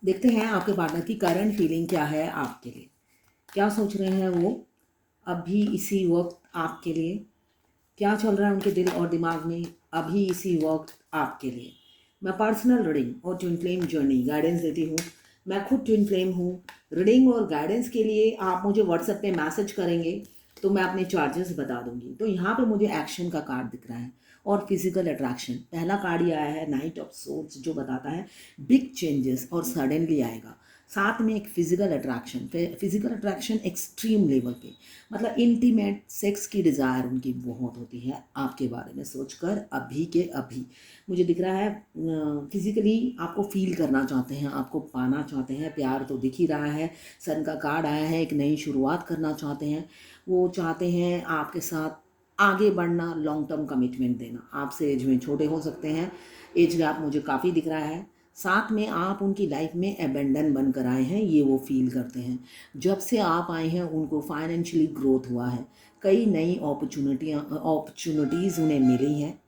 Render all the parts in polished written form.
देखते हैं आपके पार्टनर की करंट फीलिंग क्या है आपके लिए, क्या सोच रहे हैं वो अभी इसी वक्त आपके लिए, क्या चल रहा है उनके दिल और दिमाग में अभी इसी वक्त आपके लिए। मैं पर्सनल रीडिंग और ट्विन फ्लेम जर्नी गाइडेंस देती हूँ। मैं खुद ट्विन फ्लेम हूँ। रीडिंग और गाइडेंस के लिए आप मुझे व्हाट्सएप पे मैसेज करेंगे तो मैं अपने चार्जेस बता दूंगी। तो यहाँ पे मुझे एक्शन का कार्ड दिख रहा है और फिजिकल अट्रैक्शन। पहला कार्ड ये आया है नाइट ऑफ सोर्ड्स, जो बताता है बिग चेंजेस और सडनली आएगा। साथ में एक physical attraction, physical attraction extreme level पे, मतलब इंटीमेट सेक्स की डिज़ायर उनकी बहुत होती है आपके बारे में सोचकर अभी के अभी। मुझे दिख रहा है फिजिकली आपको फील करना चाहते हैं, आपको पाना चाहते हैं। प्यार तो दिख ही रहा है, सन का कार्ड आया है, एक नई शुरुआत करना चाहते हैं। वो चाहते हैं आपके साथ आगे बढ़ना, लॉन्ग टर्म कमिटमेंट देना। आपसे एज में छोटे हो सकते हैं, एज गैप मुझे काफ़ी दिख रहा है। साथ में आप उनकी लाइफ में एबेंडन बनकर आए हैं, ये वो फील करते हैं। जब से आप आए हैं उनको फाइनेंशियली ग्रोथ हुआ है, कई नई अपॉर्चुनिटीज़ उन्हें मिली हैं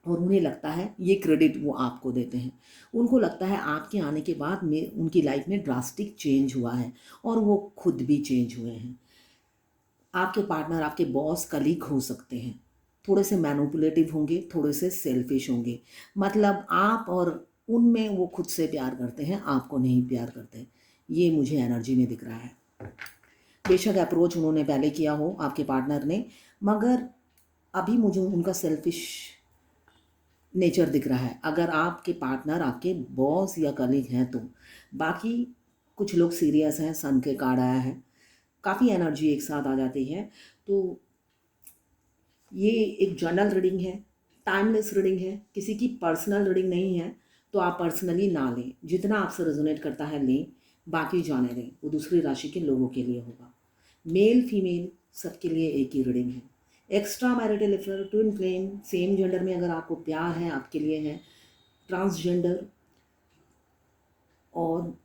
और उन्हें लगता है ये क्रेडिट वो आपको देते हैं। उनको लगता है आपके आने के बाद में उनकी लाइफ में ड्रास्टिक चेंज हुआ है और वो खुद भी चेंज हुए हैं। आपके पार्टनर आपके बॉस कलीग हो सकते हैं, थोड़े से मैनिपुलेटिव होंगे, थोड़े से सेल्फिश होंगे। मतलब आप और उनमें वो खुद से प्यार करते हैं, आपको नहीं प्यार करते। ये मुझे एनर्जी में दिख रहा है। बेशक अप्रोच उन्होंने पहले किया हो आपके पार्टनर ने, मगर अभी मुझे उनका सेल्फिश नेचर दिख रहा है। अगर आपके पार्टनर आपके बॉस या कलीग हैं तो। बाकी कुछ लोग सीरियस हैं, सन के कार्ड आया है, काफ़ी एनर्जी एक साथ आ जाती है। तो ये एक जनरल रीडिंग है, टाइमलेस रीडिंग है, किसी की पर्सनल रीडिंग नहीं है। तो आप पर्सनली ना लें, जितना आपसे रेजोनेट करता है लें, बाकी जाने दें, वो दूसरी राशि के लोगों के लिए होगा। मेल फीमेल सबके लिए एक ही रीडिंग है। Extra marital affair, twin flame, same gender में अगर आपको प्यार है आपके लिए है, ट्रांसजेंडर और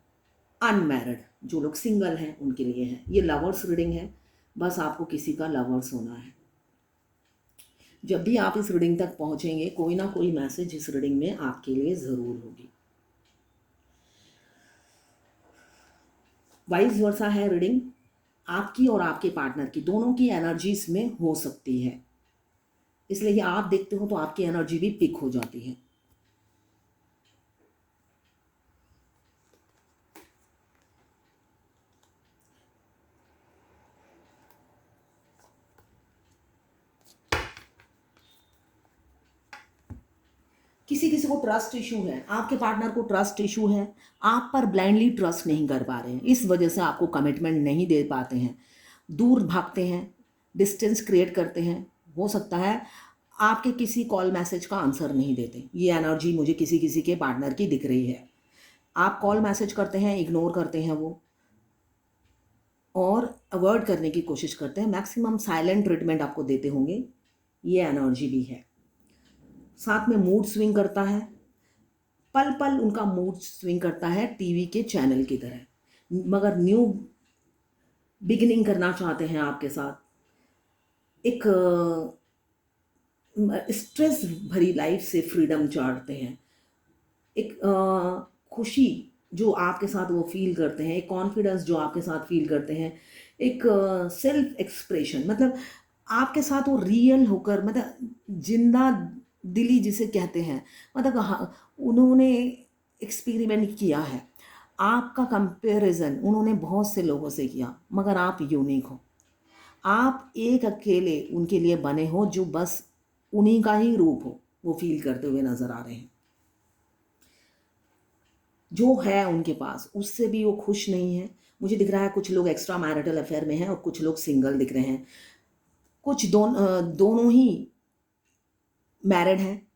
अनमैरिड जो लोग सिंगल हैं उनके लिए है। ये लवर्स रीडिंग है, बस आपको किसी का लवर्स होना है। जब भी आप इस रीडिंग तक पहुंचेंगे कोई ना कोई मैसेज इस रीडिंग में आपके लिए ज़रूर होगी। वाइस वर्सा है रीडिंग, आपकी और आपके पार्टनर की दोनों की एनर्जीज में हो सकती है, इसलिए आप देखते हो तो आपकी एनर्जी भी पिक हो जाती है। किसी किसी को ट्रस्ट इशू है, आपके पार्टनर को ट्रस्ट इशू है, आप पर ब्लाइंडली ट्रस्ट नहीं कर पा रहे हैं, इस वजह से आपको कमिटमेंट नहीं दे पाते हैं, दूर भागते हैं, डिस्टेंस क्रिएट करते हैं। हो सकता है आपके किसी कॉल मैसेज का आंसर नहीं देते। ये एनर्जी मुझे किसी किसी के पार्टनर की दिख रही है। आप कॉल मैसेज करते हैं, इग्नोर करते हैं वो, और अवॉइड करने की कोशिश करते हैं, मैक्सिमम साइलेंट ट्रीटमेंट आपको देते होंगे। ये एनर्जी भी है। साथ में मूड स्विंग करता है, पल पल उनका मूड स्विंग करता है टीवी के चैनल की तरह, मगर न्यू बिगिनिंग करना चाहते हैं आपके साथ। एक स्ट्रेस भरी लाइफ से फ्रीडम चाहते हैं, एक खुशी जो आपके साथ वो फील करते हैं, एक कॉन्फिडेंस जो आपके साथ फील करते हैं, एक सेल्फ एक्सप्रेशन, मतलब आपके साथ वो रियल होकर, मतलब जिंदा दिली जिसे कहते हैं, मतलब उन्होंने एक्सपेरिमेंट किया है। आपका कंपैरिजन उन्होंने बहुत से लोगों से किया, मगर आप यूनिक हो। आप एक अकेले उनके लिए बने हो जो बस उन्हीं का ही रूप हो, वो फील करते हुए नजर आ रहे हैं। जो है उनके पास उससे भी वो खुश नहीं है। मुझे दिख रहा है कुछ लोग एक्स्ट्रा मैरिटल अफेयर में हैं और कुछ लोग सिंगल दिख रहे हैं। कुछ दोनों ही मैरिड हैं,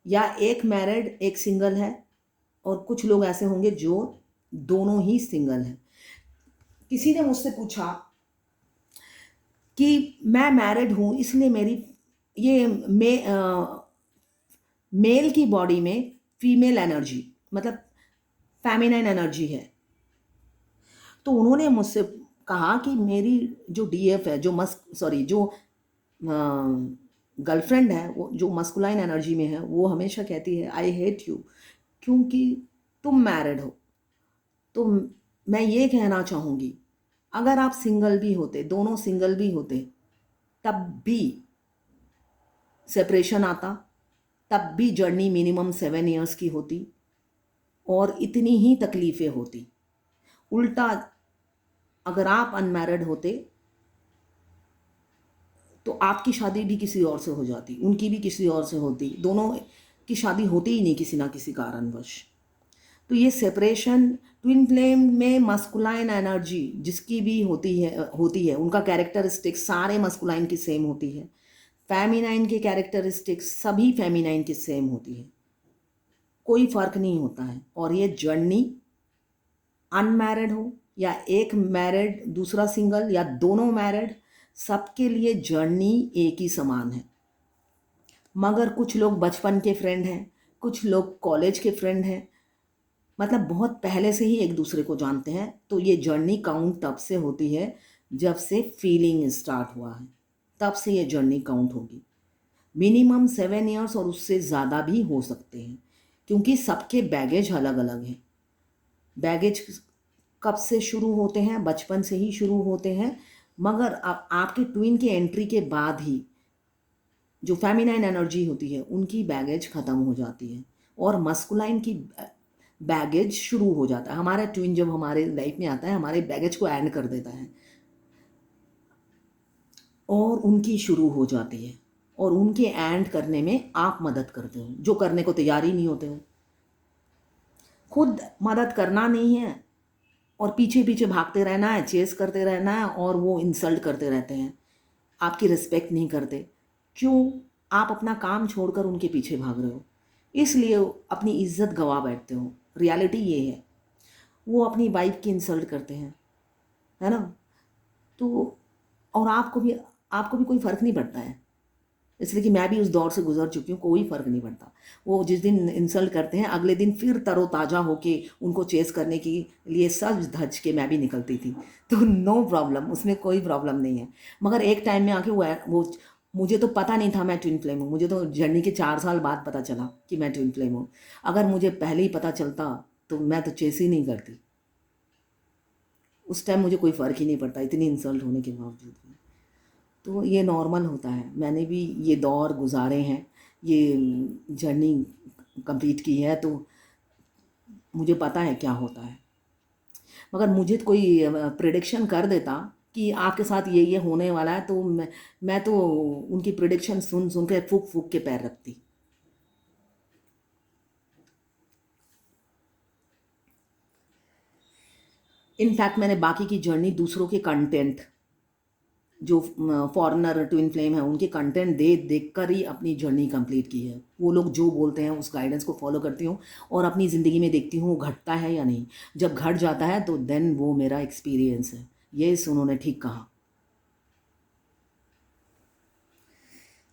या एक मैरिड एक सिंगल है, और कुछ लोग ऐसे होंगे जो दोनों ही सिंगल हैं। किसी ने मुझसे पूछा कि मैं मैरिड हूँ इसलिए मेरी ये मेल की बॉडी में फीमेल एनर्जी, मतलब फेमिनाइन एनर्जी है। तो उन्होंने मुझसे कहा कि मेरी जो डीएफ है, जो मस्क सॉरी जो गर्लफ्रेंड है, वो जो मस्कुलाइन एनर्जी में है, वो हमेशा कहती है आई हेट यू, क्योंकि तुम मैरिड हो। तो मैं ये कहना चाहूँगी, अगर आप सिंगल भी होते, दोनों सिंगल भी होते, तब भी सेपरेशन आता, तब भी जर्नी मिनिमम 7 इयर्स की होती और इतनी ही तकलीफ़ें होती। उल्टा अगर आप अनमैरिड होते तो आपकी शादी भी किसी और से हो जाती, उनकी भी किसी और से होती, दोनों की शादी होती ही नहीं किसी ना किसी कारणवश। तो ये सेपरेशन, ट्विन फ्लेम में मस्कुलाइन एनर्जी जिसकी भी होती है उनका कैरेक्टरिस्टिक्स सारे मस्कुलाइन की सेम होती है। फेमिनाइन के कैरेक्टरिस्टिक्स सभी फेमिनाइन की सेम होती है, कोई फ़र्क नहीं होता है। और ये जर्नी अनमैरिड हो या एक मैरिड दूसरा सिंगल या दोनों मैरिड, सबके लिए जर्नी एक ही समान है। मगर कुछ लोग बचपन के फ्रेंड हैं, कुछ लोग कॉलेज के फ्रेंड हैं, मतलब बहुत पहले से ही एक दूसरे को जानते हैं, तो ये जर्नी काउंट तब से होती है जब से फीलिंग स्टार्ट हुआ है, तब से ये जर्नी काउंट होगी। मिनिमम 7 इयर्स और उससे ज़्यादा भी हो सकते हैं, क्योंकि सबके बैगेज अलग अलग हैं। बैगेज कब से शुरू होते हैं? बचपन से ही शुरू होते हैं, मगर आपके ट्विन की एंट्री के बाद ही जो फेमिनाइन एनर्जी होती है उनकी बैगेज ख़त्म हो जाती है और मस्कुलाइन की बैगेज शुरू हो जाता है। हमारा ट्विन जब हमारे लाइफ में आता है हमारे बैगेज को एंड कर देता है और उनकी शुरू हो जाती है, और उनके एंड करने में आप मदद करते हो, जो करने को तैयार ही नहीं होते हो। खुद मदद करना नहीं है और पीछे पीछे भागते रहना है, चेस करते रहना है, और वो इंसल्ट करते रहते हैं, आपकी रिस्पेक्ट नहीं करते। क्यों? आप अपना काम छोड़कर उनके पीछे भाग रहे हो, इसलिए अपनी इज्जत गंवा बैठते हो। रियलिटी ये है, वो अपनी वाइफ की इंसल्ट करते हैं, है ना? तो और आपको भी कोई फ़र्क नहीं पड़ता है, इसलिए कि मैं भी उस दौर से गुजर चुकी हूँ, कोई फ़र्क नहीं पड़ता। वो जिस दिन इंसल्ट करते हैं अगले दिन फिर तरोताज़ा होके उनको चेस करने के लिए सज धज के मैं भी निकलती थी, तो नो प्रॉब्लम, उसमें कोई प्रॉब्लम नहीं है। मगर एक टाइम में आके वो मुझे तो पता नहीं था मैं ट्विन फ्लेम हूँ, मुझे तो जर्नी के 4 साल बाद पता चला कि मैं ट्विन फ्लेम हूँ। अगर मुझे पहले ही पता चलता तो मैं तो चेस ही नहीं करती, उस टाइम मुझे कोई फ़र्क ही नहीं पड़ता इतनी इंसल्ट होने के बावजूद भी। तो ये नॉर्मल होता है, मैंने भी ये दौर गुजारे हैं, ये जर्नी कंप्लीट की है, तो मुझे पता है क्या होता है। मगर मुझे तो कोई प्रिडिक्शन कर देता कि आपके साथ ये होने वाला है, तो मैं तो उनकी प्रिडिक्शन सुन सुन के फूक फूक के पैर रखती। इनफैक्ट मैंने बाकी की जर्नी दूसरों के कंटेंट, जो फॉरेनर ट्विन फ्लेम है उनके कंटेंट देख कर ही अपनी जर्नी कंप्लीट की है। वो लोग जो बोलते हैं उस गाइडेंस को फॉलो करती हूँ और अपनी ज़िंदगी में देखती हूँ वो घटता है या नहीं। जब घट जाता है तो देन वो मेरा एक्सपीरियंस है। ये उन्होंने ठीक कहा।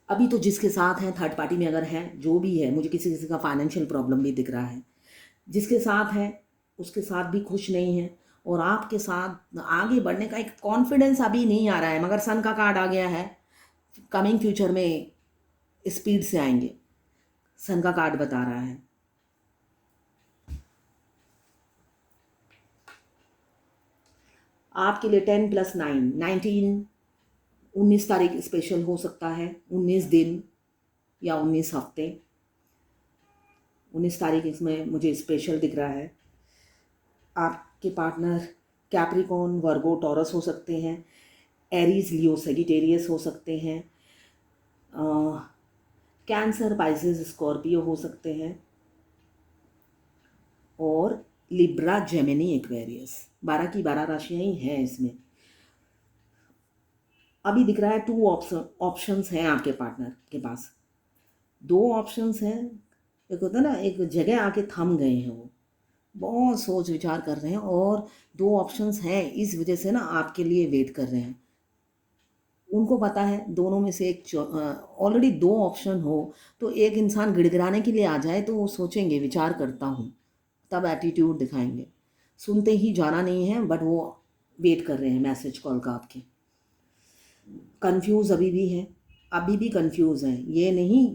अभी तो जिसके साथ हैं, थर्ड पार्टी में अगर है, जो भी है, मुझे किसी किसी का फाइनेंशियल प्रॉब्लम भी दिख रहा है, जिसके साथ है उसके साथ भी खुश नहीं है, और आपके साथ आगे बढ़ने का एक कॉन्फिडेंस अभी नहीं आ रहा है। मगर सन का कार्ड आ गया है, कमिंग फ्यूचर में स्पीड से आएंगे, सन का कार्ड बता रहा है। आपके लिए 10+9 19, 19 तारीख स्पेशल हो सकता है, 19 दिन या 19 हफ्ते। 19 तारीख इसमें मुझे स्पेशल दिख रहा है। आपके पार्टनर कैप्रिकॉर्न, वर्गो, टॉरस हो सकते हैं, एरीज, लियो, सेजिटेरियस हो सकते हैं, कैंसर, पाइसेस, स्कॉर्पियो हो सकते हैं, और लिब्रा, जेमिनी, एक्वेरियस। 12 की 12 राशियाँ ही हैं इसमें। अभी दिख रहा है 2 ऑप्शंस हैं आपके पार्टनर के पास, 2 ऑप्शंस हैं। एक होता है ना, एक जगह आके थम गए हैं, वो बहुत सोच विचार कर रहे हैं, और 2 ऑप्शंस हैं, इस वजह से ना आपके लिए वेट कर रहे हैं। उनको पता है दोनों में से एक, ऑलरेडी 2 ऑप्शन हो तो एक इंसान गिड़गिड़ाने के लिए आ जाए तो वो सोचेंगे विचार करता हूँ, तब एटीट्यूड दिखाएंगे। सुनते ही जाना नहीं है, बट वो वेट कर रहे हैं मैसेज कॉल का आपके। कंफ्यूज अभी भी है, अभी भी कंफ्यूज हैं, ये नहीं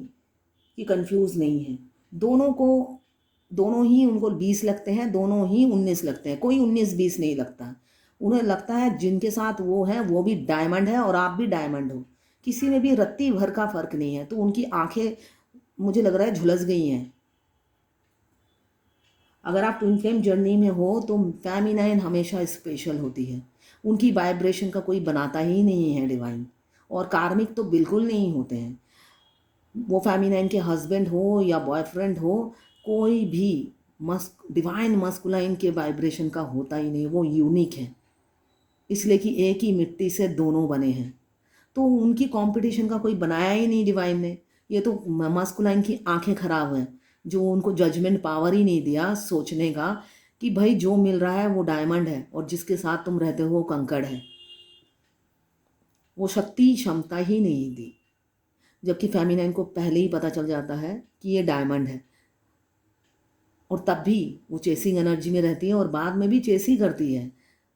कि कंफ्यूज नहीं है। दोनों को दोनों ही उनको 20 लगते हैं, दोनों ही 19 लगते हैं, कोई 19-20 नहीं लगता। उन्हें लगता है जिनके साथ वो है वो भी डायमंड है और आप भी डायमंड हो, किसी में भी रत्ती भर का फर्क नहीं है। तो उनकी आंखें मुझे लग रहा है झुलस गई हैं। अगर आप ट्विन फ्लेम जर्नी में हो तो फेमिनाइन हमेशा स्पेशल होती है, उनकी वाइब्रेशन का कोई बनाता ही नहीं है डिवाइन, और कार्मिक तो बिल्कुल नहीं होते हैं। वो फेमिनाइन के हस्बैंड हो या बॉयफ्रेंड हो, कोई भी डिवाइन मस्कुलाइन के वाइब्रेशन का होता ही नहीं, वो यूनिक है, इसलिए कि एक ही मिट्टी से दोनों बने हैं। तो उनकी कंपटीशन का कोई बनाया ही नहीं डिवाइन ने। ये तो मस्कुलाइन की आंखें खराब हैं, जो उनको जजमेंट पावर ही नहीं दिया सोचने का कि भाई जो मिल रहा है वो डायमंड है और जिसके साथ तुम रहते हो वो कंकड़ है। वो शक्ति क्षमता ही नहीं दी, जबकि फेमिनाइन को पहले ही पता चल जाता है कि ये डायमंड है, और तब भी वो चेसिंग एनर्जी में रहती है और बाद में भी चेस ही करती है,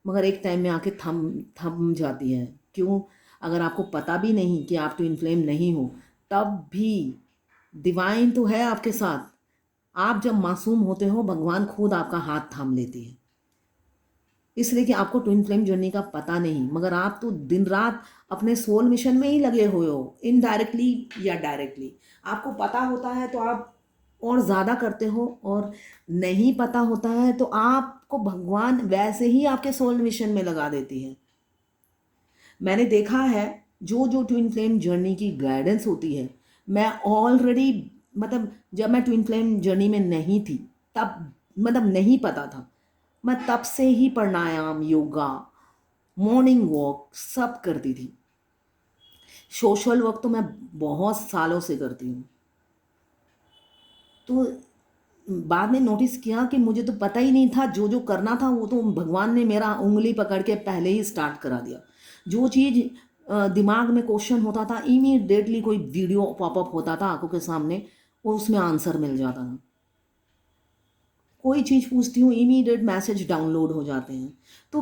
मगर एक टाइम में आके थम थम जाती है। क्यों? अगर आपको पता भी नहीं कि आप ट्विन फ्लेम नहीं हो, तब भी डिवाइन तो है आपके साथ। आप जब मासूम होते हो भगवान खुद आपका हाथ थाम लेती है, इसलिए कि आपको ट्विन फ्लेम जर्नी का पता नहीं, मगर आप तो दिन रात अपने सोल मिशन में ही लगे हुए हो, इनडायरेक्टली या डायरेक्टली। आपको पता होता है तो आप और ज़्यादा करते हो, और नहीं पता होता है तो आपको भगवान वैसे ही आपके सोल मिशन में लगा देती है। मैंने देखा है जो जो ट्विन फ्लेम जर्नी की गाइडेंस होती है, मैं ऑलरेडी मतलब जब मैं ट्विन फ्लेम जर्नी में नहीं थी तब, मतलब नहीं पता था, मैं तब से ही प्राणायाम, योगा, मॉर्निंग वॉक सब करती थी। सोशल वर्क तो मैं बहुत सालों से करती हूँ। तो बाद में नोटिस किया कि मुझे तो पता ही नहीं था, जो जो करना था वो तो भगवान ने मेरा उंगली पकड़ के पहले ही स्टार्ट करा दिया। जो चीज़ दिमाग में क्वेश्चन होता था, इमीडिएटली कोई वीडियो पॉपअप होता था आंखों के सामने और उसमें आंसर मिल जाता था। कोई चीज़ पूछती हूँ इमीडिएट मैसेज डाउनलोड हो जाते हैं। तो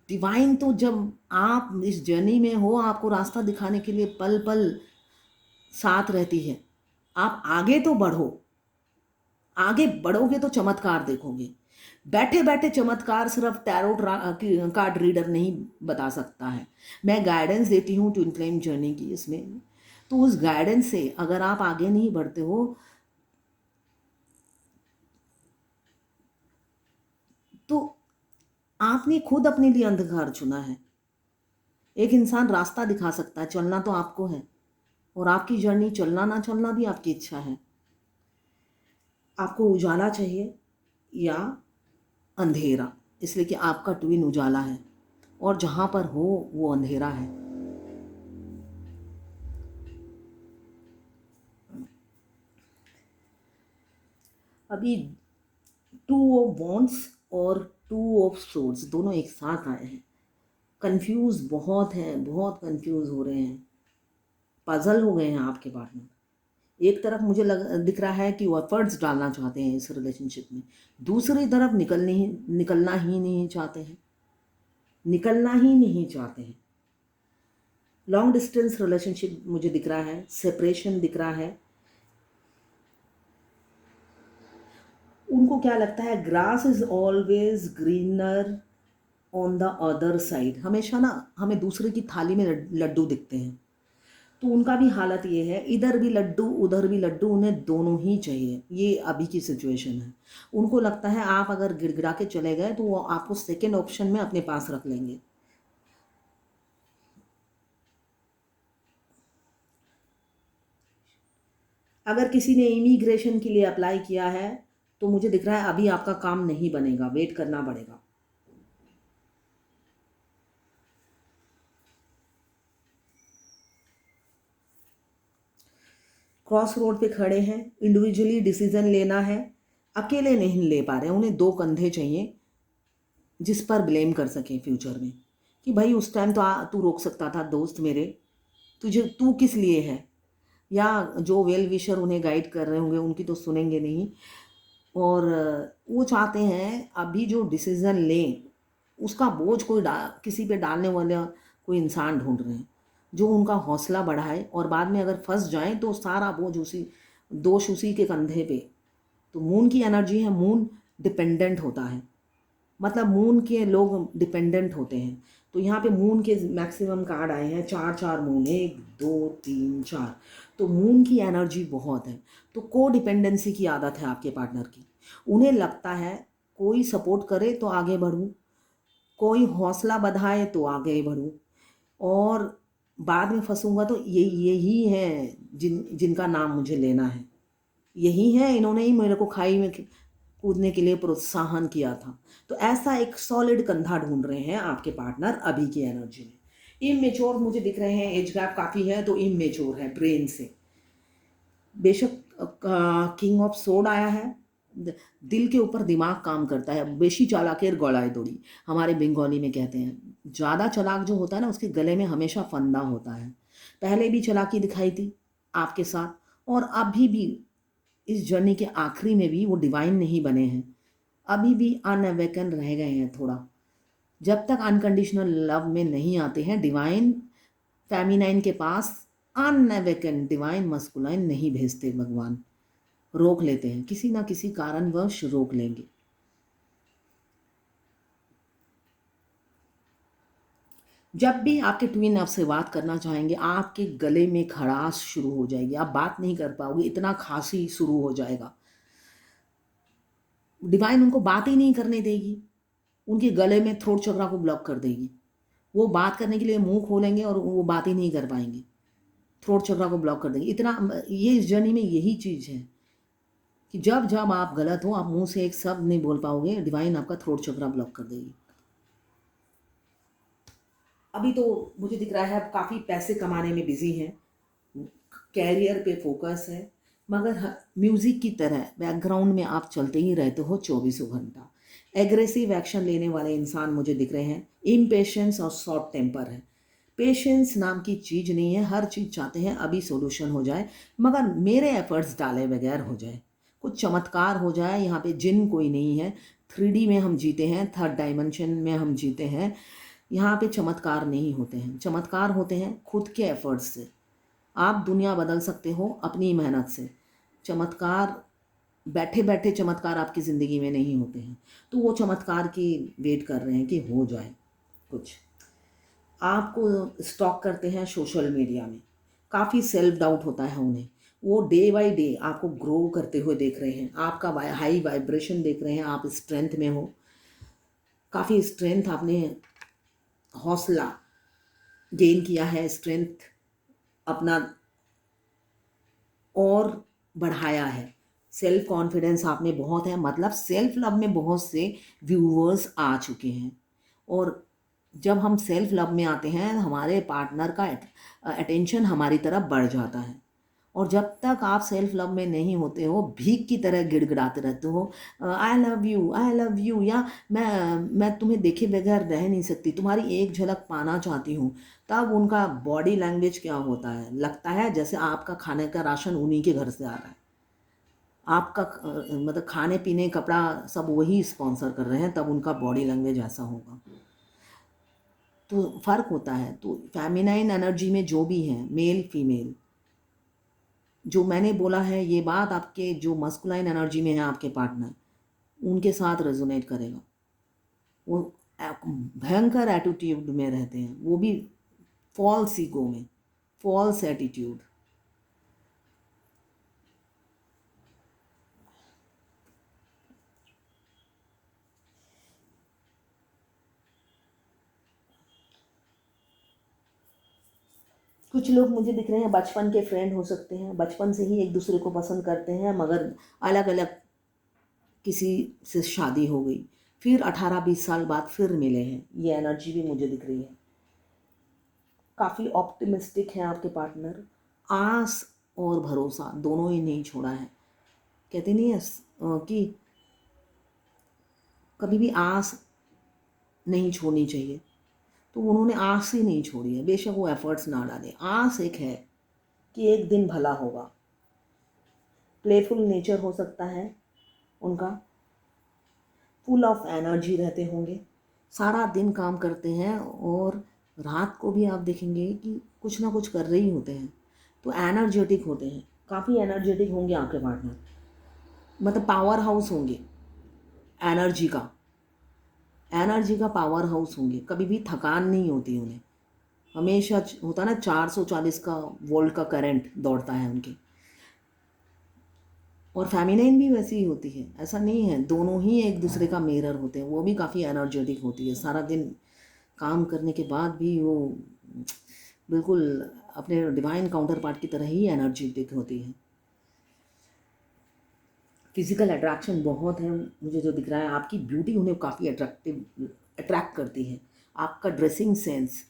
डिवाइन तो जब आप इस जर्नी में हो, आपको रास्ता दिखाने के लिए पल पल साथ रहती है। आप आगे तो बढ़ो, आगे बढ़ोगे तो चमत्कार देखोगे। बैठे बैठे चमत्कार सिर्फ टैरो कार्ड रीडर नहीं बता सकता है। मैं गाइडेंस देती हूँ ट्विन फ्लेम जर्नी की इसमें, तो उस गाइडेंस से अगर आप आगे नहीं बढ़ते हो तो आपने खुद अपने लिए अंधकार चुना है। एक इंसान रास्ता दिखा सकता है, चलना तो आपको है, और आपकी जर्नी चलना ना चलना भी आपकी इच्छा है। आपको उजाला चाहिए या अंधेरा, इसलिए कि आपका ट्विन उजाला है और जहाँ पर हो वो अंधेरा है। अभी 2 ऑफ वॉन्ड्स और 2 ऑफ सोर्ड्स दोनों एक साथ आए हैं। कंफ्यूज बहुत हैं, बहुत कंफ्यूज हो रहे हैं, पजल हो गए हैं आपके पार्टनर। एक तरफ मुझे दिख रहा है कि वो एफर्ट्स डालना चाहते हैं इस रिलेशनशिप में, दूसरी तरफ निकलना ही नहीं चाहते हैं, निकलना ही नहीं चाहते हैं। लॉन्ग डिस्टेंस रिलेशनशिप मुझे दिख रहा है, सेपरेशन दिख रहा है। उनको क्या लगता है, grass is always greener on the other side. हमेशा ना हमें दूसरे की थाली में लड्डू दिखते हैं, तो उनका भी हालत ये है, इधर भी लड्डू उधर भी लड्डू, उन्हें दोनों ही चाहिए। ये अभी की सिचुएशन है। उनको लगता है आप अगर गिड़गिड़ा के चले गए तो वो आपको सेकेंड ऑप्शन में अपने पास रख लेंगे। अगर किसी ने इमिग्रेशन के लिए अप्लाई किया है तो मुझे दिख रहा है अभी आपका काम नहीं बनेगा, वेट करना पड़ेगा। क्रॉस रोड पे खड़े हैं, इंडिविजुअली डिसीजन लेना है, अकेले नहीं ले पा रहे, उन्हें 2 कंधे चाहिए जिस पर ब्लेम कर सकें फ्यूचर में, कि भाई उस टाइम तो तू रोक सकता था दोस्त मेरे, तुझे तू किस लिए है। या जो वेल विशर उन्हें गाइड कर रहे होंगे उनकी तो सुनेंगे नहीं, और वो चाहते हैं अभी जो डिसीज़न लें उसका बोझ किसी पे डालने वाला कोई इंसान ढूंढ रहे हैं जो उनका हौसला बढ़ाए, और बाद में अगर फंस जाएं तो सारा बोझ दोष उसी के कंधे पे। तो मून की एनर्जी है, मून डिपेंडेंट होता है, मतलब मून के लोग डिपेंडेंट होते हैं। तो यहाँ पे मून के मैक्सिमम कार्ड आए हैं, 4 मून, 1 2 3 4। तो मून की एनर्जी बहुत है। तो को डिपेंडेंसी की आदत है आपके पार्टनर की। उन्हें लगता है कोई सपोर्ट करे तो आगे बढ़ूँ, कोई हौसला बढ़ाए तो आगे बढ़ूँ, और बाद में फंसूंगा तो यही है जिनका नाम मुझे लेना है। यही है, इन्होंने ही मेरे को खाई में कूदने के लिए प्रोत्साहन किया था। तो ऐसा एक सॉलिड कंधा ढूंढ रहे हैं आपके पार्टनर अभी की एनर्जी में। इमेच्योर मुझे दिख रहे हैं, एज गैप काफ़ी है, तो इमेच्योर है ब्रेन से। बेशक किंग ऑफ सोड आया है, दिल के ऊपर दिमाग काम करता है। बेशी चालाकेर गलाए दौड़ी हमारे बंगाली में कहते हैं। ज़्यादा चालाक जो होता है ना, उसके गले में हमेशा फंदा होता है। पहले भी चालाकी दिखाई थी आपके साथ, और अभी भी इस जर्नी के आखिरी में भी वो डिवाइन नहीं बने हैं, अभी भी अनअवेकन रह गए हैं थोड़ा। जब तक अनकंडीशनल लव में नहीं आते हैं डिवाइन फेमिनाइन के पास, अनअवेकन डिवाइन मस्कुलाइन नहीं भेजते भगवान, रोक लेते हैं, किसी ना किसी कारणवश रोक लेंगे। जब भी आपके ट्विन आपसे बात करना चाहेंगे, आपके गले में खराश शुरू हो जाएगी, आप बात नहीं कर पाओगे, इतना खांसी शुरू हो जाएगा। डिवाइन उनको बात ही नहीं करने देगी, उनके गले में थ्रोट चक्रा को ब्लॉक कर देगी। वो बात करने के लिए मुंह खोलेंगे और वो बात ही नहीं कर पाएंगे, थ्रोट चक्रा को ब्लॉक कर देंगे। इतना ये इस जर्नी में यही चीज़ है कि जब जब आप गलत हो, आप मुंह से एक शब्द नहीं बोल पाओगे, डिवाइन आपका थ्रोट चक्रा ब्लॉक कर देगी। अभी तो मुझे दिख रहा है आप काफ़ी पैसे कमाने में बिजी हैं, कैरियर पे फोकस है, मगर म्यूज़िक की तरह बैकग्राउंड में आप चलते ही रहते हो 24 घंटा। एग्रेसिव एक्शन लेने वाले इंसान मुझे दिख रहे हैं, इम्पेशेंस और शॉर्ट टेम्पर है। पेशेंस नाम की चीज़ नहीं है, हर चीज़ चाहते हैं अभी सॉल्यूशन हो जाए, मगर मेरे एफर्ट्स डाले बगैर हो जाए, कुछ चमत्कार हो जाए। यहाँ पे जिन कोई नहीं है, 3D में हम जीते हैं, 3rd डायमेंशन में हम जीते हैं। यहाँ पे चमत्कार नहीं होते हैं, चमत्कार होते हैं खुद के एफर्ट्स से। आप दुनिया बदल सकते हो अपनी मेहनत से। चमत्कार बैठे बैठे चमत्कार आपकी ज़िंदगी में नहीं होते हैं, तो वो चमत्कार की वेट कर रहे हैं कि हो जाए कुछ। आपको स्टॉक करते हैं सोशल मीडिया में, काफ़ी सेल्फ डाउट होता है उन्हें, वो डे बाय डे आपको ग्रो करते हुए देख रहे हैं, आपका हाई वाइब्रेशन देख रहे हैं, आप स्ट्रेंथ में हो, काफ़ी स्ट्रेंथ आपने, हौसला गेन किया है, स्ट्रेंथ अपना और बढ़ाया है, सेल्फ कॉन्फिडेंस आप में बहुत है, मतलब सेल्फ लव में बहुत से व्यूअर्स आ चुके हैं। और जब हम सेल्फ लव में आते हैं, हमारे पार्टनर का अटेंशन हमारी तरफ बढ़ जाता है। और जब तक आप सेल्फ लव में नहीं होते हो, भीख की तरह गिड़गिड़ाते रहते हो, आई लव यू, या मैं तुम्हें देखे बगैर रह नहीं सकती, तुम्हारी एक झलक पाना चाहती हूँ, तब उनका बॉडी लैंग्वेज क्या होता है, लगता है जैसे आपका खाने का राशन उन्हीं के घर से आ रहा है, आपका मतलब खाने पीने कपड़ा सब वही स्पॉन्सर कर रहे हैं, तब उनका बॉडी लैंग्वेज ऐसा होगा। तो फ़र्क होता है। तो फेमिनाइन एनर्जी में जो भी हैं, मेल फीमेल, जो मैंने बोला है ये बात आपके जो मस्कुलाइन एनर्जी में है आपके पार्टनर, उनके साथ रेजोनेट करेगा। वो भयंकर एटीट्यूड में रहते हैं, वो भी फॉल्स ईगो में, फॉल्स एटीट्यूड। कुछ लोग मुझे दिख रहे हैं बचपन के फ्रेंड हो सकते हैं, बचपन से ही एक दूसरे को पसंद करते हैं, मगर अलग अलग किसी से शादी हो गई, फिर 18-20 साल बाद फिर मिले हैं, ये एनर्जी भी मुझे दिख रही है। काफ़ी ऑप्टिमिस्टिक है आपके पार्टनर, आस और भरोसा दोनों ही नहीं छोड़ा है। कहते नहीं है कि कभी भी आस नहीं छोड़नी चाहिए, तो उन्होंने आस ही नहीं छोड़ी है, बेशक वो एफर्ट्स ना डालें, आस एक है कि एक दिन भला होगा। प्लेफुल नेचर हो सकता है उनका, फुल ऑफ एनर्जी रहते होंगे, सारा दिन काम करते हैं और रात को भी आप देखेंगे कि कुछ ना कुछ कर रहे ही होते हैं, तो एनर्जेटिक होते हैं, काफ़ी एनर्जेटिक होंगे आपके पार्टनर। मतलब पावर हाउस होंगे, एनर्जी का पावर हाउस होंगे, कभी भी थकान नहीं होती उन्हें। हमेशा होता ना 440 का वोल्ट का करंट दौड़ता है उनके। और फेमिनाइन भी वैसी ही होती है, ऐसा नहीं है, दोनों ही एक दूसरे का मिरर होते हैं। वो भी काफ़ी एनर्जेटिक होती है, सारा दिन काम करने के बाद भी वो बिल्कुल अपने डिवाइन काउंटर पार्ट की तरह ही एनर्जेटिक होती है। फिजिकल अट्रैक्शन बहुत है, मुझे जो दिख रहा है आपकी ब्यूटी उन्हें काफ़ी अट्रैक्ट करती है। आपका ड्रेसिंग सेंस,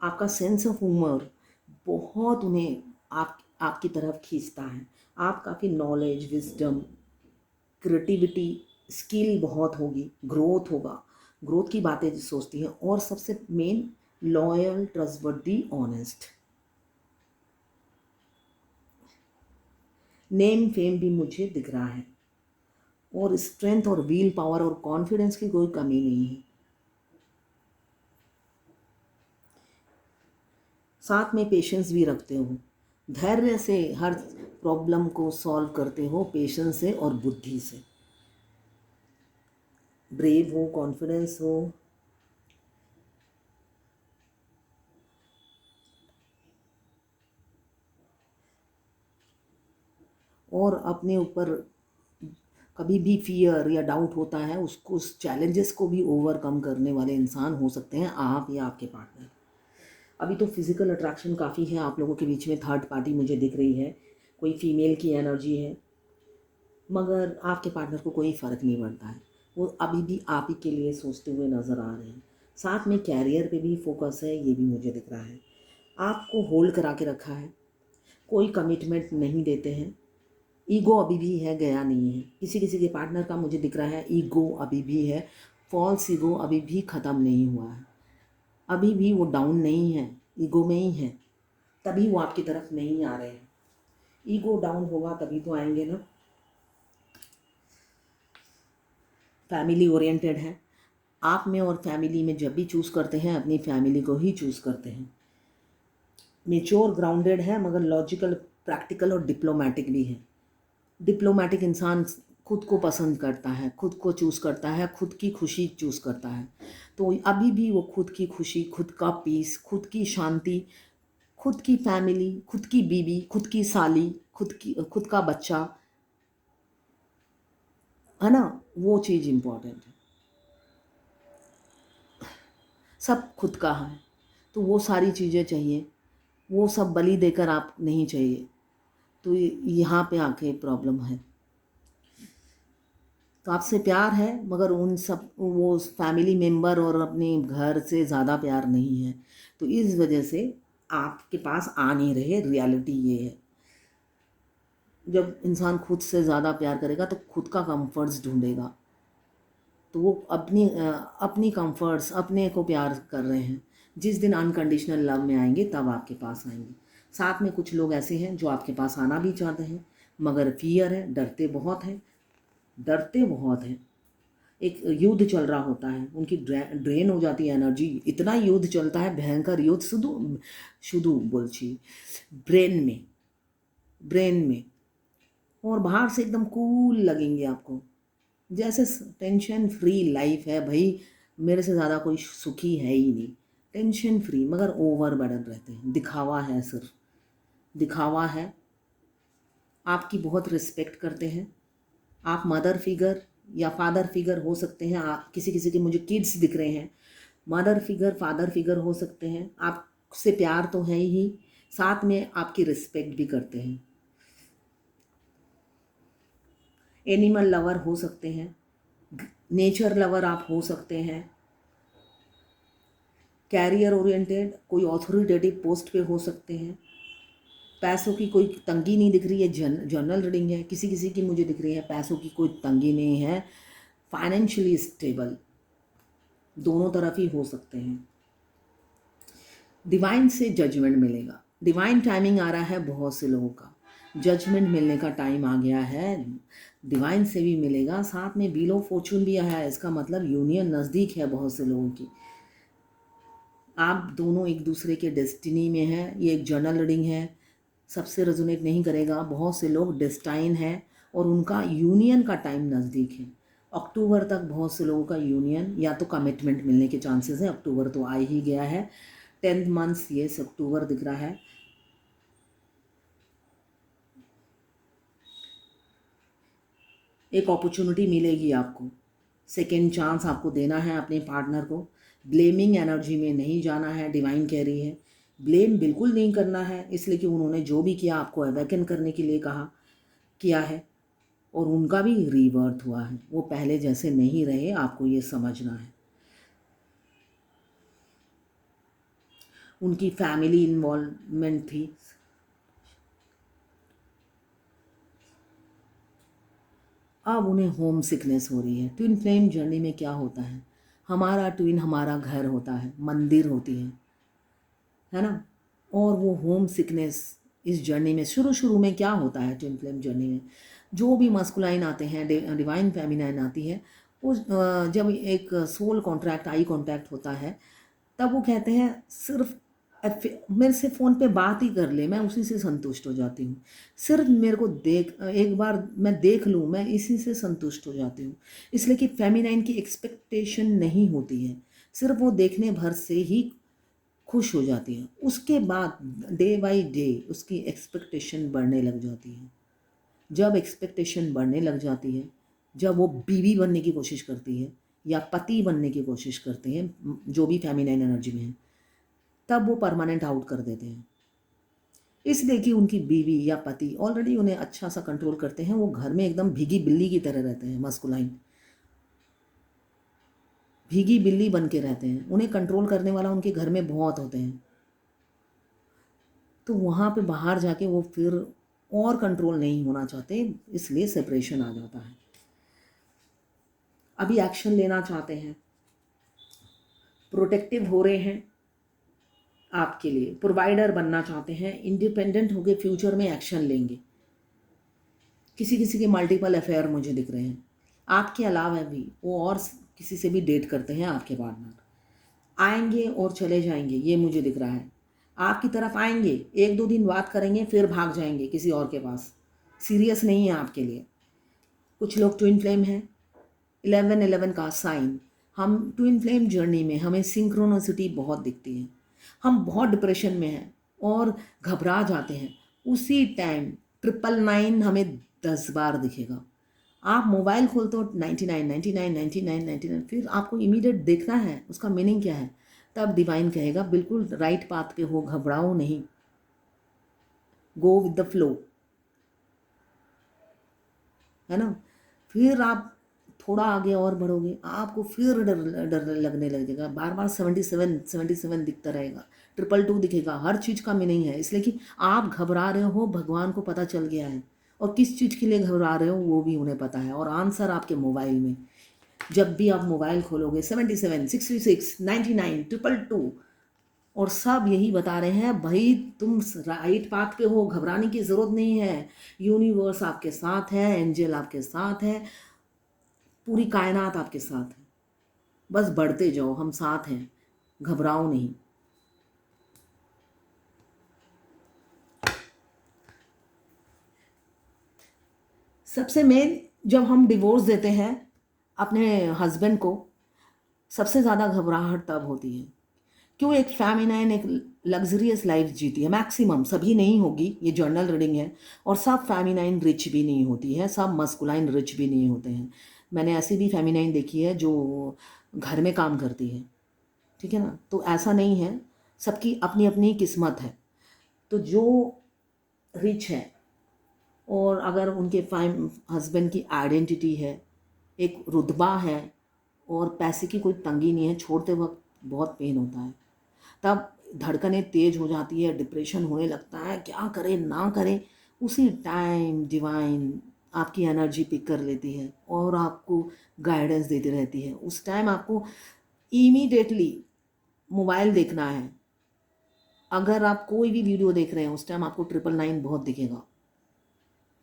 आपका सेंस ऑफ ह्यूमर बहुत उन्हें आपकी तरफ खींचता है। आप काफ़ी नॉलेज, विजडम, क्रिएटिविटी, स्किल बहुत होगी, ग्रोथ होगा, ग्रोथ की बातें सोचती हैं। और सबसे main, loyal, trustworthy, honest. Name fame भी मुझे दिख रहा है, और स्ट्रेंथ और विल पावर और कॉन्फिडेंस की कोई कमी नहीं है। साथ में पेशेंस भी रखते हो, धैर्य से हर प्रॉब्लम को सॉल्व करते हो, पेशेंस से और बुद्धि से। ब्रेव हो, कॉन्फिडेंस हो। और अपने ऊपर कभी भी फियर या डाउट होता है, उसको, उस चैलेंजेस को भी ओवरकम करने वाले इंसान हो सकते हैं आप या आपके पार्टनर। अभी तो फिजिकल अट्रैक्शन काफ़ी है आप लोगों के बीच में, थर्ड पार्टी मुझे दिख रही है, कोई फीमेल की एनर्जी है, मगर आपके पार्टनर को कोई फ़र्क नहीं पड़ता है। वो अभी भी आप ही के लिए सोचते हुए नज़र आ रहे हैं। साथ में कैरियर पे भी फोकस है, ये भी मुझे दिख रहा है। आपको होल्ड करा के रखा है, कोई कमिटमेंट नहीं देते हैं। ईगो अभी भी है, गया नहीं है। किसी किसी के पार्टनर का मुझे दिख रहा है ईगो अभी भी है, फॉल्स ईगो अभी भी ख़त्म नहीं हुआ है, अभी भी वो डाउन नहीं है, ईगो में ही है, तभी वो आपकी तरफ नहीं आ रहे हैं। ईगो डाउन होगा तभी तो आएंगे ना। फैमिली ओरिएंटेड है आप में, और फैमिली में जब भी चूज़ करते हैं अपनी फैमिली को ही चूज़ करते हैं। मेच्योर, ग्राउंडेड है, मगर लॉजिकल, प्रैक्टिकल और डिप्लोमेटिक भी है। डिप्लोमेटिक इंसान खुद को पसंद करता है, खुद को चूज़ करता है, खुद की खुशी चूज़ करता है। तो अभी भी वो खुद की खुशी, खुद का पीस, खुद की शांति, खुद की फैमिली, खुद की बीवी, खुद की साली, खुद का बच्चा, है ना, वो चीज़ इम्पोर्टेंट है। सब खुद का है, तो वो सारी चीज़ें चाहिए, वो सब बलि देकर आप नहीं चाहिए। तो यहाँ पे आके प्रॉब्लम है। तो आपसे प्यार है, मगर उन सब वो फैमिली मेम्बर और अपने घर से ज़्यादा प्यार नहीं है। तो इस वजह से आपके पास आ नहीं रहे। रियलिटी ये है, जब इंसान खुद से ज़्यादा प्यार करेगा तो खुद का कंफर्ट्स ढूंढेगा। तो वो अपनी कंफर्ट्स, अपने को प्यार कर रहे हैं। जिस दिन अनकंडीशनल लव में आएंगे तब आपके पास आएंगे। साथ में कुछ लोग ऐसे हैं जो आपके पास आना भी चाहते हैं, मगर फियर है, डरते बहुत हैं, डरते बहुत हैं। एक युद्ध चल रहा होता है, उनकी ड्रेन हो जाती है एनर्जी। इतना युद्ध चलता है, भयंकर युद्ध, शुद्ध शुद्ध बोलची ब्रेन में। और बाहर से एकदम कूल लगेंगे आपको, जैसे टेंशन फ्री लाइफ है भाई, मेरे से ज़्यादा कोई सुखी है ही नहीं। टेंशन फ्री, मगर ओवर बर्डन रहते हैं, दिखावा है, सिर्फ दिखावा है। आपकी बहुत रिस्पेक्ट करते हैं। आप मदर फिगर या फादर फिगर हो सकते हैं। आप किसी किसी के मुझे किड्स दिख रहे हैं, मदर फिगर, फादर फिगर हो सकते हैं। आपसे प्यार तो है ही, साथ में आपकी रिस्पेक्ट भी करते हैं। एनिमल लवर हो सकते हैं, नेचर लवर आप हो सकते हैं। कैरियर ओरिएंटेड, कोई ऑथोरिटेटिव पोस्ट पे हो सकते हैं। पैसों की कोई तंगी नहीं दिख रही है, जनरल रीडिंग है। किसी किसी की मुझे दिख रही है पैसों की कोई तंगी नहीं है। फाइनेंशियली स्टेबल, दोनों तरफ ही हो सकते हैं। डिवाइन से जजमेंट मिलेगा, डिवाइन टाइमिंग आ रहा है बहुत से लोगों का, जजमेंट मिलने का टाइम आ गया है। डिवाइन से भी मिलेगा, साथ में व्हील ऑफ फॉर्चून भी आया है। इसका मतलब यूनियन नज़दीक है बहुत से लोगों की। आप दोनों एक दूसरे के डेस्टिनी में हैं। ये एक जर्नल रीडिंग है, सबसे रेजोनेट नहीं करेगा। बहुत से लोग डेस्टाइन है और उनका यूनियन का टाइम नज़दीक है। अक्टूबर तक बहुत से लोगों का यूनियन या तो कमिटमेंट मिलने के चांसेस हैं। अक्टूबर तो आ ही गया है, 10th मंथ ये अक्टूबर दिख रहा है। एक अपॉर्चुनिटी मिलेगी आपको, सेकेंड चांस आपको देना है अपने पार्टनर को। ब्लेमिंग एनर्जी में नहीं जाना है, डिवाइन कह रही है। ब्लेम बिल्कुल नहीं करना है, इसलिए कि उन्होंने जो भी किया आपको अवेकन करने के लिए कहा किया है, और उनका भी रीबर्थ हुआ है। वो पहले जैसे नहीं रहे, आपको ये समझना है। उनकी फैमिली इन्वॉल्वमेंट थी। अब उन्हें होम सिकनेस हो रही है। ट्विन फ्लेम जर्नी में क्या होता है, हमारा ट्विन हमारा घर होता है, मंदिर होती है ना। और वो होम सिकनेस इस जर्नी में शुरू में क्या होता है, ट्विन फ्लेम जर्नी में जो भी मस्कुलाइन आते हैं, डिवाइन फेमिनाइन आती है, उस जब एक सोल कॉन्ट्रैक्ट, आई कॉन्टैक्ट होता है, तब वो कहते हैं सिर्फ मेरे से फ़ोन पे बात ही कर ले, मैं उसी से संतुष्ट हो जाती हूँ। सिर्फ मेरे को एक बार मैं देख लूँ, मैं इसी से संतुष्ट हो जाती हूँ। इसलिए कि फेमिनाइन की एक्सपेक्टेशन नहीं होती है, सिर्फ वो देखने भर से ही खुश हो जाती है। उसके बाद डे बाय डे उसकी एक्सपेक्टेशन बढ़ने लग जाती है। जब एक्सपेक्टेशन बढ़ने लग जाती है, जब वो बीवी बनने की कोशिश करती है या पति बनने की कोशिश करते हैं, जो भी फेमिनाइन एनर्जी में है, तब वो परमानेंट आउट कर देते हैं। इसलिए कि उनकी बीवी या पति ऑलरेडी उन्हें अच्छा सा कंट्रोल करते हैं। वो घर में एकदम भीगी बिल्ली की तरह रहते हैं, मस्कुलाइन भीगी बिल्ली बन के रहते हैं। उन्हें कंट्रोल करने वाला उनके घर में बहुत होते हैं, तो वहाँ पे बाहर जाके वो फिर और कंट्रोल नहीं होना चाहते, इसलिए सेपरेशन आ जाता है। अभी एक्शन लेना चाहते हैं, प्रोटेक्टिव हो रहे हैं आपके लिए, प्रोवाइडर बनना चाहते हैं, इंडिपेंडेंट होकर फ्यूचर में एक्शन लेंगे। किसी किसी के मल्टीपल अफेयर मुझे दिख रहे हैं, आपके अलावा भी वो और किसी से भी डेट करते हैं। आपके पार्टनर आएंगे और चले जाएंगे, ये मुझे दिख रहा है। आपकी तरफ आएंगे, 1-2 दिन बात करेंगे, फिर भाग जाएंगे किसी और के पास। सीरियस नहीं है आपके लिए। कुछ लोग ट्विन फ्लेम हैं, 11-11 का साइन। हम ट्विन फ्लेम जर्नी में हमें सिंक्रोनिसिटी बहुत दिखती है। हम बहुत डिप्रेशन में हैं और घबरा जाते हैं, उसी टाइम 999 हमें 10 बार दिखेगा। आप मोबाइल खोलते हो 99 99 99 99, फिर आपको इमीडिएट देखना है उसका मीनिंग क्या है। तब डिवाइन कहेगा बिल्कुल राइट पाथ पे हो, घबराओ नहीं, गो विद द फ्लो, है ना। फिर आप थोड़ा आगे और बढ़ोगे, आपको फिर डर डर लगने लगेगा। बार बार 77 दिखता रहेगा, 222 दिखेगा। हर चीज़ का मीनिंग है, इसलिए कि आप घबरा रहे हो, भगवान को पता चल गया है, और किस चीज़ के लिए घबरा रहे हो वो भी उन्हें पता है। और आंसर आपके मोबाइल में, जब भी आप मोबाइल खोलोगे 77 66 99 222, और सब यही बता रहे हैं भाई तुम राइट पाथ पे हो, घबराने की ज़रूरत नहीं है। यूनिवर्स आपके साथ है, एंजल आपके साथ है, पूरी कायनात आपके साथ है। बस बढ़ते जाओ, हम साथ हैं, घबराओ नहीं। सबसे मेन, जब हम डिवोर्स देते हैं अपने हस्बैंड को, सबसे ज़्यादा घबराहट तब होती है। क्यों, एक फेमिनाइन एक लग्जरियस लाइफ जीती है, मैक्सिमम, सभी नहीं होगी, ये जर्नल रीडिंग है। और सब फेमिनाइन रिच भी नहीं होती है, सब मस्कुलाइन रिच भी नहीं होते हैं। मैंने ऐसी भी फेमिनाइन देखी है जो घर में काम करती है, ठीक है ना। तो ऐसा नहीं है, सबकी अपनी अपनी किस्मत है। तो जो रिच है, और अगर उनके हस्बैंड की आइडेंटिटी है, एक रुतबा है, और पैसे की कोई तंगी नहीं है, छोड़ते वक्त बहुत पेन होता है, तब धड़कनें तेज हो जाती है, डिप्रेशन होने लगता है, क्या करें ना करें। उसी टाइम डिवाइन आपकी एनर्जी पिक कर लेती है और आपको गाइडेंस देती रहती है। उस टाइम आपको इमीडिएटली मोबाइल देखना है। अगर आप कोई भी वीडियो देख रहे हैं, उस टाइम आपको 999 बहुत दिखेगा,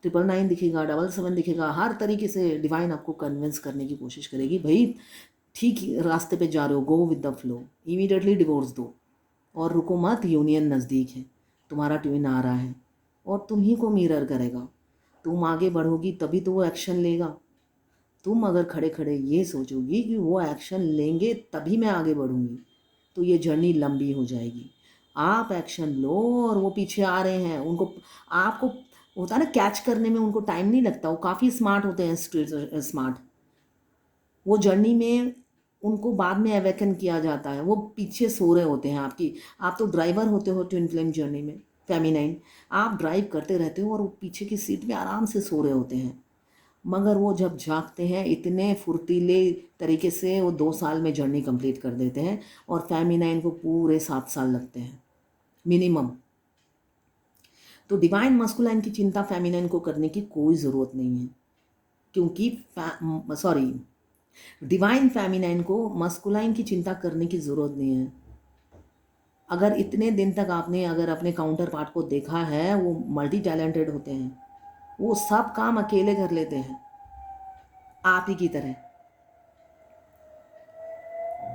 999 दिखेगा, 77 दिखेगा। हर तरीके से डिवाइन आपको कन्विंस करने की कोशिश करेगी, भाई ठीक रास्ते पे जा रहे हो, go with the flow, immediately divorce दो और रुको मत, यूनियन नज़दीक है, तुम्हारा ट्विन आ रहा है और तुम ही को मिरर करेगा। तुम आगे बढ़ोगी तभी तो वो एक्शन लेगा। तुम अगर खड़े खड़े ये सोचोगी कि वो एक्शन लेंगे तभी मैं आगे बढ़ूंगी, तो ये जर्नी लंबी हो जाएगी। आप एक्शन लो और वो पीछे आ रहे हैं, उनको आपको होता है ना कैच करने में, उनको टाइम नहीं लगता, वो काफ़ी स्मार्ट होते हैं, स्ट्रीट स्मार्ट। वो जर्नी में उनको बाद में अवेकन किया जाता है, वो पीछे सो रहे होते हैं आपकी। आप तो ड्राइवर होते हो ट्विन फ्लेम जर्नी में, फेमिनाइन, आप ड्राइव करते रहते हो और वो पीछे की सीट में आराम से सो रहे होते हैं। मगर वो जब जागते हैं इतने फुर्तीले तरीके से, वो 2 साल में जर्नी कंप्लीट कर देते हैं, और फेमिनाइन को पूरे 7 साल लगते हैं मिनिमम। तो डिवाइन मस्कुलाइन की चिंता फेमिनाइन को करने की कोई ज़रूरत नहीं है, क्योंकि सॉरी, डिवाइन फेमिनाइन को मस्कुलाइन की चिंता करने की ज़रूरत नहीं है। अगर इतने दिन तक आपने अगर अपने काउंटर पार्ट को देखा है, वो मल्टी टैलेंटेड होते हैं, वो सब काम अकेले कर लेते हैं आप ही की तरह।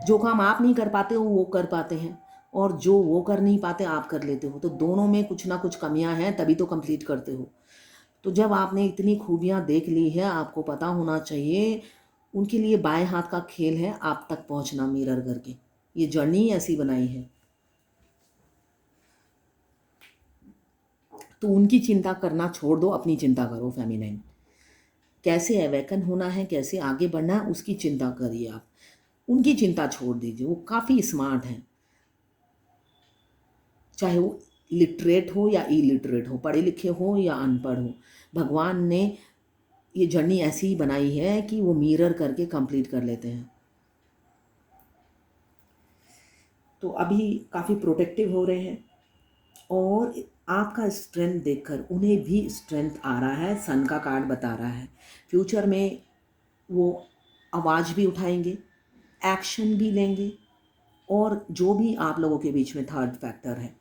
जो काम आप नहीं कर पाते हो वो कर पाते हैं, और जो वो कर नहीं पाते आप कर लेते हो। तो दोनों में कुछ ना कुछ कमियां हैं, तभी तो कंप्लीट करते हो। तो जब आपने इतनी खूबियां देख ली है, आपको पता होना चाहिए उनके लिए बाएं हाथ का खेल है आप तक पहुंचना मिरर करके। ये जर्नी ऐसी बनाई है, तो उनकी चिंता करना छोड़ दो, अपनी चिंता करो फेमिनाइन। कैसे अवेकन होना है, कैसे आगे बढ़ना है, उसकी चिंता करिए आप। उनकी चिंता छोड़ दीजिए, वो काफ़ी स्मार्ट हैं। चाहे वो लिटरेट हो या इलिटरेट हो, पढ़े लिखे हो या अनपढ़ हो, भगवान ने ये जर्नी ऐसी ही बनाई है कि वो मिरर करके कंप्लीट कर लेते हैं। तो अभी काफ़ी प्रोटेक्टिव हो रहे हैं, और आपका स्ट्रेंथ देखकर उन्हें भी स्ट्रेंथ आ रहा है। सन का कार्ड बता रहा है फ्यूचर में वो आवाज़ भी उठाएंगे, एक्शन भी लेंगे। और जो भी आप लोगों के बीच में थर्ड फैक्टर है,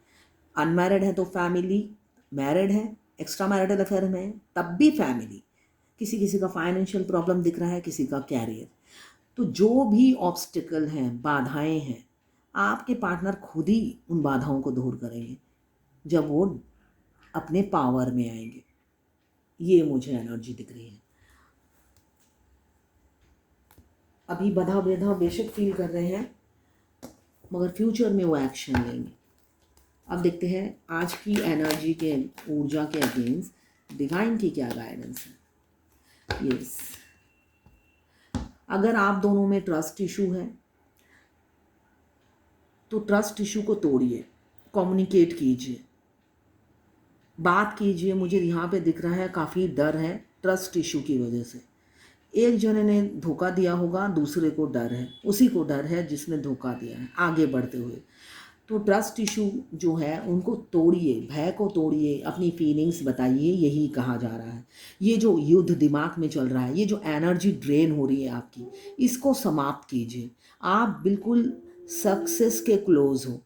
अनमैरिड है तो फैमिली, मैरिड है एक्स्ट्रा मैरिटल अफेयर में है, तब भी फैमिली, किसी किसी का फाइनेंशियल प्रॉब्लम दिख रहा है, किसी का कैरियर। तो जो भी ऑब्स्टिकल हैं, बाधाएं हैं, आपके पार्टनर खुद ही उन बाधाओं को दूर करेंगे जब वो अपने पावर में आएंगे। ये मुझे एनर्जी दिख रही है। अभी बधा बेधा बेशक फील कर रहे हैं, मगर फ्यूचर में वो एक्शन लेंगे। अब देखते हैं आज की एनर्जी के, ऊर्जा के अगेंस्ट डिवाइन की क्या गाइडेंस है। यस, अगर आप दोनों में ट्रस्ट इशू है तो ट्रस्ट इशू को तोड़िए, कम्युनिकेट कीजिए, बात कीजिए। मुझे यहाँ पे दिख रहा है काफ़ी डर है ट्रस्ट इशू की वजह से। एक जने ने धोखा दिया होगा, दूसरे को डर है, उसी को डर है जिसने धोखा दिया है आगे बढ़ते हुए। तो ट्रस्ट इशू जो है उनको तोड़िए, भय को तोड़िए, अपनी फीलिंग्स बताइए, यही कहा जा रहा है। ये जो युद्ध दिमाग में चल रहा है, ये जो एनर्जी ड्रेन हो रही है आपकी, इसको समाप्त कीजिए। आप बिल्कुल सक्सेस के क्लोज हो,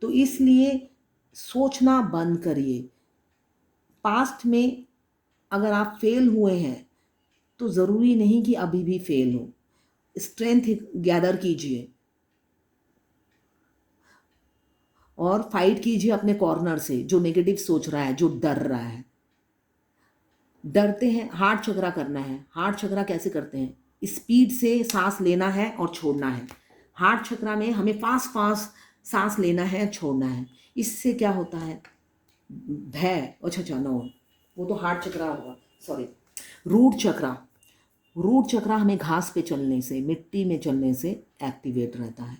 तो इसलिए सोचना बंद करिए। पास्ट में अगर आप फेल हुए हैं तो ज़रूरी नहीं कि अभी भी फेल हो। स्ट्रेंथ गैदर कीजिए और फाइट कीजिए अपने कॉर्नर से, जो नेगेटिव सोच रहा है, जो डर रहा है। डरते हैं, हार्ट चक्रा करना है। हार्ट चक्रा कैसे करते हैं? स्पीड से सांस लेना है और छोड़ना है। हार्ट चक्रा में हमें फास्ट फास्ट सांस लेना है, छोड़ना है। इससे क्या होता है? भय, अच्छा नो, वो तो हार्ट चक्रा होगा, सॉरी। रूट चक्रा, रूट चक्रा हमें घास पे चलने से, मिट्टी में चलने से एक्टिवेट रहता है।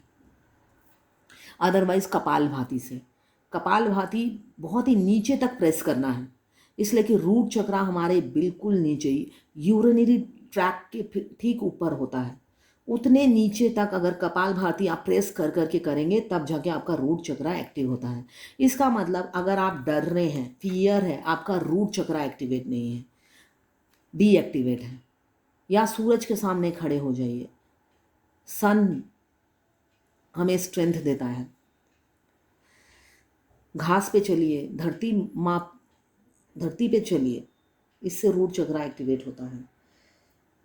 अदरवाइज कपालभाति से, कपालभाति बहुत ही नीचे तक प्रेस करना है, इसलिए कि रूट चक्रा हमारे बिल्कुल नीचे, यूरिनरी ट्रैक के ठीक ऊपर होता है। उतने नीचे तक अगर कपालभाति आप प्रेस कर करके करेंगे तब जाके आपका रूट चक्रा एक्टिव होता है। इसका मतलब अगर आप डर रहे हैं, फियर है, आपका रूट चक्रा एक्टिवेट नहीं है, डीएक्टिवेट है। या सूरज के सामने खड़े हो जाइए, सन हमें स्ट्रेंथ देता है। घास पे चलिए, धरती पे चलिए, इससे रूट चक्रा एक्टिवेट होता है।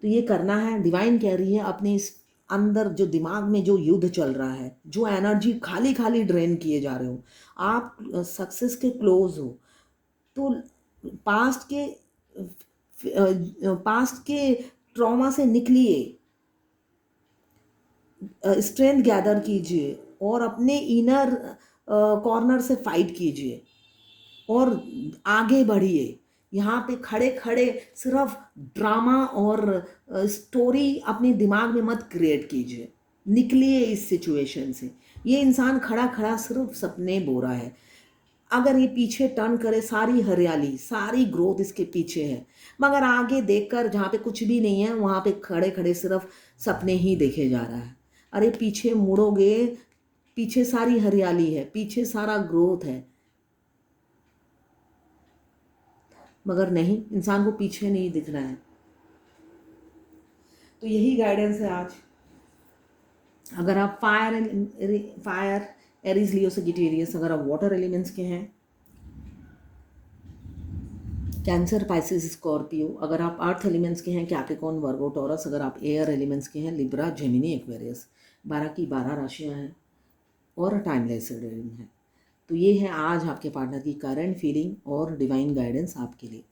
तो ये करना है। डिवाइन कह रही है अपने इस अंदर जो दिमाग में जो युद्ध चल रहा है, जो एनर्जी खाली खाली ड्रेन किए जा रहे हो, आप सक्सेस के क्लोज हो, तो पास्ट के पास्ट के ट्रॉमा से निकलिए, स्ट्रेंथ गैदर कीजिए और अपने इनर कॉर्नर से फाइट कीजिए और आगे बढ़िए। यहाँ पे खड़े खड़े सिर्फ ड्रामा और स्टोरी अपने दिमाग में मत क्रिएट कीजिए, निकलिए इस सिचुएशन से। ये इंसान खड़ा खड़ा सिर्फ सपने बो रहा है। अगर ये पीछे टर्न करे, सारी हरियाली सारी ग्रोथ इसके पीछे है, मगर आगे देखकर जहाँ पे कुछ भी नहीं है वहाँ पे खड़े खड़े सिर्फ सपने ही देखे जा रहा है। अरे पीछे मुड़ोगे, पीछे सारी हरियाली है, पीछे सारा ग्रोथ है, मगर नहीं, इंसान को पीछे नहीं दिख रहा है। तो यही गाइडेंस है आज। अगर आप फायर एरीज लियो सजिटेरियस, अगर आप वाटर एलिमेंट्स के हैं, कैंसर पाइसिस स्कॉर्पियो, अगर आप अर्थ एलिमेंट्स के हैं, कैप्रिकॉर्न वर्गो टॉरस, अगर आप एयर एलिमेंट्स के हैं, लिब्रा जेमिनी एक्वेरियस, 12 की 12 राशियां हैं और टाइमलेस रीडिंग है। तो ये है आज आपके पार्टनर की करंट फीलिंग और डिवाइन गाइडेंस आपके लिए।